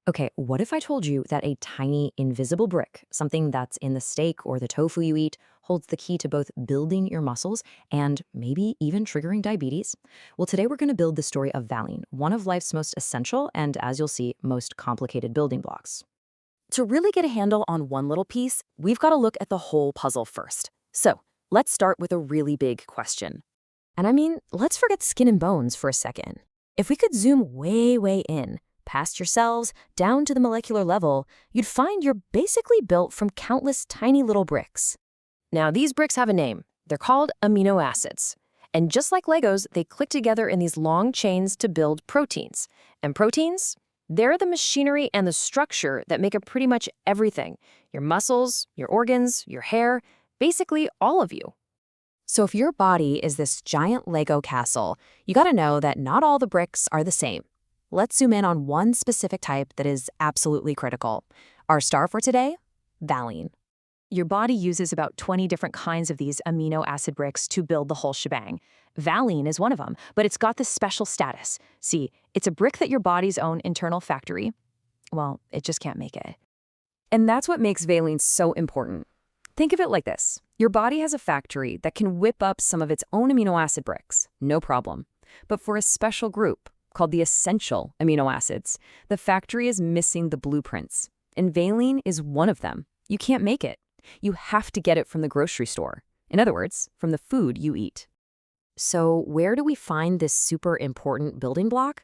Okay, what if I told you that a tiny invisible brick, something that's in the steak or the tofu you eat, holds the key to both building your muscles and maybe even triggering diabetes? Well, today we're going to build the story of Valine, one of life's most essential and, as you'll see, most complicated building blocks. To really get a handle on one little piece, we've got to look at the whole puzzle first. So, let's start with a really big question. And I mean, let's forget skin and bones for a second. If we could zoom way in, past your cells, down to the molecular level, you'd find you're basically built from countless tiny little bricks. Now, these bricks have a name. They're called amino acids. And just like Legos, they click together in these long chains to build proteins. And proteins? They're the machinery and the structure that make up pretty much everything. Your muscles, your organs, your hair, basically all of you. So if your body is this giant Lego castle, you gotta know that not all the bricks are the same. Let's zoom in on one specific type that is absolutely critical. Our star for today? Valine. Your body uses about 20 different kinds of these amino acid bricks to build the whole shebang. Valine is one of them, but it's got this special status. See, it's a brick that your body's own internal factory, well, it just can't make it. And that's what makes valine so important. Think of it like this. Your body has a factory that can whip up some of its own amino acid bricks, no problem. But for a special group, called the essential amino acids, the factory is missing the blueprints. And valine is one of them. You can't make it. You have to get it from the grocery store. In other words, from the food you eat. So where do we find this super important building block?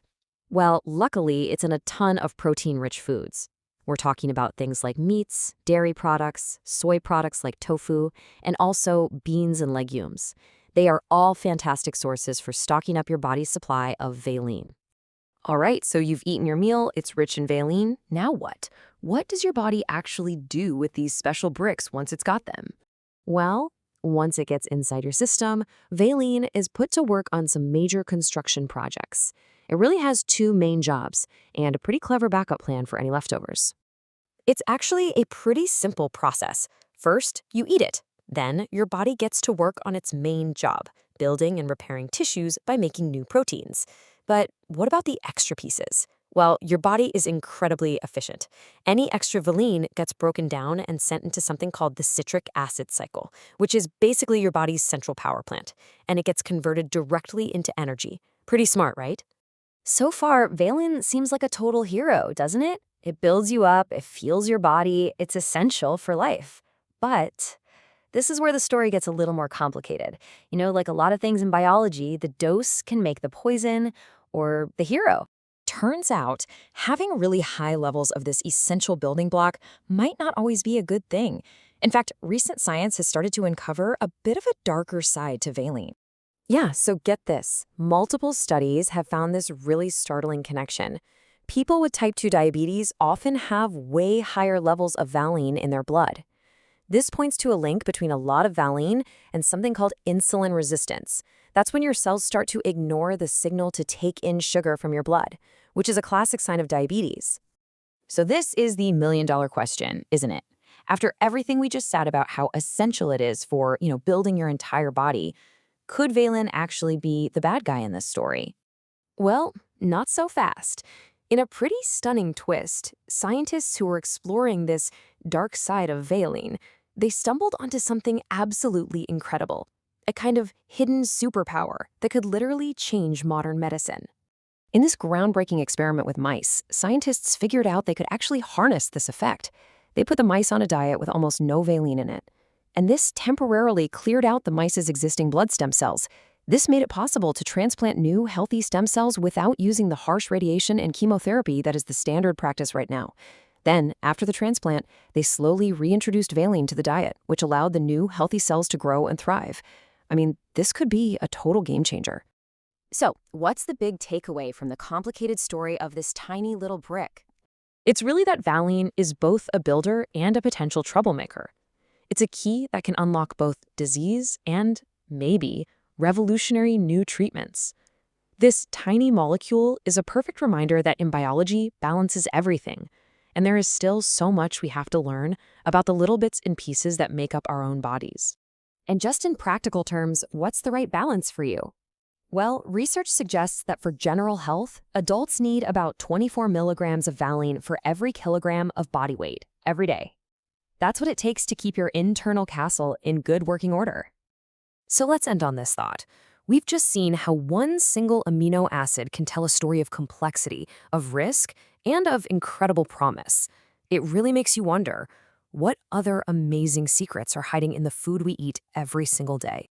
Well, luckily, it's in a ton of protein-rich foods. We're talking about things like meats, dairy products, soy products like tofu, and also beans and legumes. They are all fantastic sources for stocking up your body's supply of valine. All right, so you've eaten your meal, it's rich in valine. Now what? What does your body actually do with these special bricks once it's got them? Well, once it gets inside your system, valine is put to work on some major construction projects. It really has two main jobs and a pretty clever backup plan for any leftovers. It's actually a pretty simple process. First, you eat it. Then, your body gets to work on its main job, building and repairing tissues by making new proteins. But what about the extra pieces? Well, your body is incredibly efficient. Any extra valine gets broken down and sent into something called the citric acid cycle, which is basically your body's central power plant, and it gets converted directly into energy. Pretty smart, right? So far, valine seems like a total hero, doesn't it? It builds you up, it fuels your body, it's essential for life. But this is where the story gets a little more complicated. You know, like a lot of things in biology, the dose can make the poison or the hero. Turns out, having really high levels of this essential building block might not always be a good thing. In fact, recent science has started to uncover a bit of a darker side to valine. Yeah, so get this. Multiple studies have found this really startling connection. People with type 2 diabetes often have way higher levels of valine in their blood. This points to a link between a lot of valine and something called insulin resistance. That's when your cells start to ignore the signal to take in sugar from your blood, which is a classic sign of diabetes. So this is the million-dollar question, isn't it? After everything we just said about how essential it is for, building your entire body, could valine actually be the bad guy in this story? Well, not so fast. In a pretty stunning twist, scientists who were exploring this dark side of valine, they stumbled onto something absolutely incredible, a kind of hidden superpower that could literally change modern medicine. In this groundbreaking experiment with mice, scientists figured out they could actually harness this effect. They put the mice on a diet with almost no valine in it. And this temporarily cleared out the mice's existing blood stem cells. This made it possible to transplant new, healthy stem cells without using the harsh radiation and chemotherapy that is the standard practice right now. Then, after the transplant, they slowly reintroduced valine to the diet, which allowed the new, healthy cells to grow and thrive. I mean, this could be a total game changer. So, what's the big takeaway from the complicated story of this tiny little brick? It's really that valine is both a builder and a potential troublemaker. It's a key that can unlock both disease and, maybe, revolutionary new treatments. This tiny molecule is a perfect reminder that in biology, balance is everything, and there is still so much we have to learn about the little bits and pieces that make up our own bodies. And just in practical terms, what's the right balance for you? Well, research suggests that for general health, adults need about 24 milligrams of Valine for every kilogram of body weight every day. That's what it takes to keep your internal castle in good working order. So let's end on this thought. We've just seen how one single amino acid can tell a story of complexity, of risk, and of incredible promise. It really makes you wonder, what other amazing secrets are hiding in the food we eat every single day?